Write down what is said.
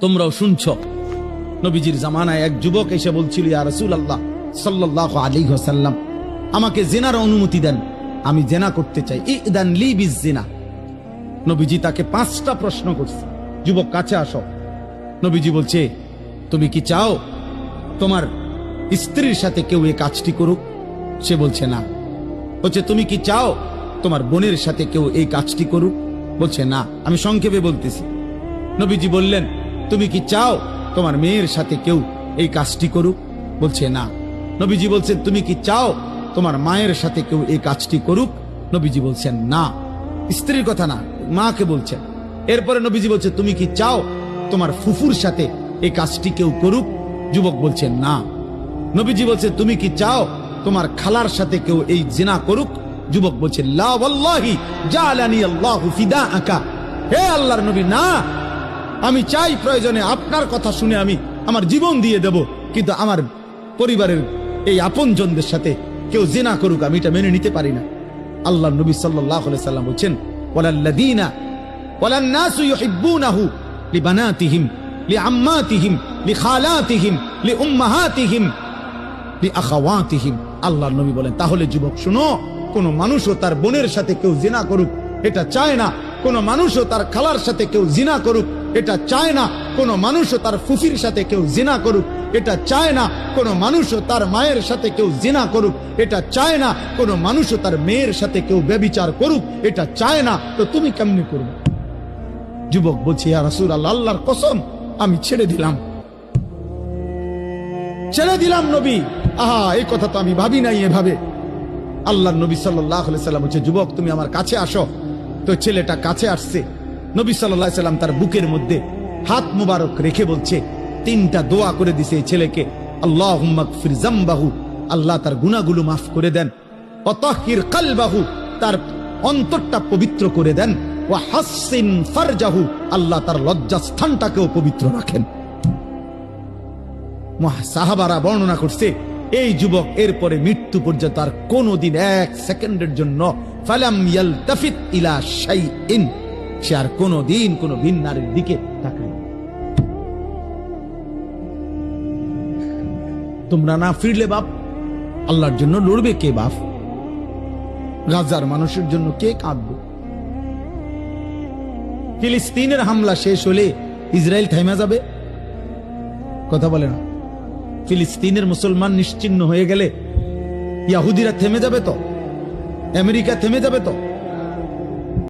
তোমরাও শুনছো, নবীজির জামানায় এক যুবক এসে বলছিল, ইয়া রাসূলুল্লাহ সাল্লাল্লাহু আলাইহি ওয়াসাল্লাম, আমাকে জিনার অনুমতি দেন, আমি জিনা করতে চাই, ইদান লি বিজিনা। নবীজি তাকে 5টা প্রশ্ন করছে, যুবক কাছে আসো। নবীজি বলছে, তুমি কি চাও তোমার স্ত্রীর সাথে কেউ এই কাজটি করুক? সে বলছে না। বলছে, তুমি কি চাও তোমার বোনের সাথে কেউ এই কাজটি করুক? বলছে না। আমি সংক্ষেপে বলতেছি। নবীজি বললেন, তুমি কি চাও তোমার মেয়ের সাথে কেউ এই কাজটি করুক? বলছে না। নবীজি বলছেন, তুমি কি চাও তোমার মায়ের সাথে কেউ এই কাজটি করুক? নবীজি বলছেন না। স্ত্রীর কথা না, মাকে বলছেন। এরপরে নবীজি বলছে, তুমি কি চাও তোমার ফুফুর সাথে এই কাজটি কেউ করুক? যুবক বলছেন না। নবীজি বলছে, তুমি কি চাও তোমার খালার সাথে কেউ এই জিনা করুক? যুবক বলছে, লা ওয়াল্লাহি জাআলানি আল্লাহু ফিদাআকা। হে আল্লাহর নবী, না, আমি চাই প্রয়োজনে আপনার কথা শুনে আমি আমার জীবন দিয়ে দেব, কিন্তু আমার পরিবারের এই আপনজনদের সাথে কেউ জিনা করুক আমি এটা মেনে নিতে পারি না। আল্লাহর নবী সাল্লাল্লাহু আলাইহি সাল্লাম বলেন, ওয়ালাল্লাযীনা ওয়ালান্নাসু ইউহিব্বুনাহু লিবানাতিহিম লিআম্মাতিহিম লিখালাতিহিম লিউম্মাহাতিহিম লিআখাওয়াতিহিম। আল্লাহর নবী বলেন, তাহলে যুবক শুনো, কোন মানুষও তার বোনের সাথে কেউ জিনা করুক এটা চায় না। কোন মানুষও তার খালার সাথে কেউ জিনা করুক এটা চায় না। কোন মানুষও তার ফুফির সাথে কেউ জিনা করুক এটা চায় না। কোন মানুষও তার মায়ের সাথে কেউ জিনা করুক এটা চায় না। কোন মানুষও তার মেয়ের সাথে কেউ ব্যভিচার করুক এটা চায় না। তো তুমি কেমনে করবে? যুবক বলছে, ইয়া রাসূলুল্লাহ, আল্লাহর কসম আমি ছেড়ে দিলাম, ছেড়ে দিলাম নবী। আহা, এই কথা তো আমি ভাবি নাই এভাবে। আল্লাহর নবী সাল্লাল্লাহু আলাইহি সাল্লাম বলছে, যুবক তুমি আমার কাছে আসো। তো ছেলেটা কাছে আসছে। নবী সাল্লাল্লাহু আলাইহি সাল্লাম তার বুকের মধ্যে হাত মুবারক রেখে বলছে, 3টা দোয়া করে দিছে এই ছেলেকে। আল্লাহুম্মা গফির যামবাহু, আল্লাহ তার গুনাহগুলো মাফ করে দেন। ওয়া তাহহির কলবাহু, তার অন্তরটা পবিত্র করে দেন। ওয়া হাসসিন ফারজাহু, আল্লাহ তার লজ্জাস্থানটাকেও পবিত্র রাখেন। সাহাবারা বর্ণনা করছে, এই যুবক এরপরে মৃত্যু পর্যন্ত আর কোনদিন 1 সেকেন্ডের জন্য ফালাম ইয়ালতাফিত ইলা শাইইন, সে আর কোনদিন কোন ভিন নারীর দিকে তাকায়। তোমরা না ফিরলে বাপ, আল্লাহর জন্য লড়বে কে বাপ? গাজার মানুষের জন্য কে কাঁদবে? ফিলিস্তিনের হামলা শেষ হলে ইসরায়েল থেমে যাবে? কথা বলে না। ফিলিস্তিনের মুসলমান নিশ্চিহ্ন হয়ে গেলে ইহুদিরা থেমে যাবে তো? আমেরিকা থেমে যাবে তো?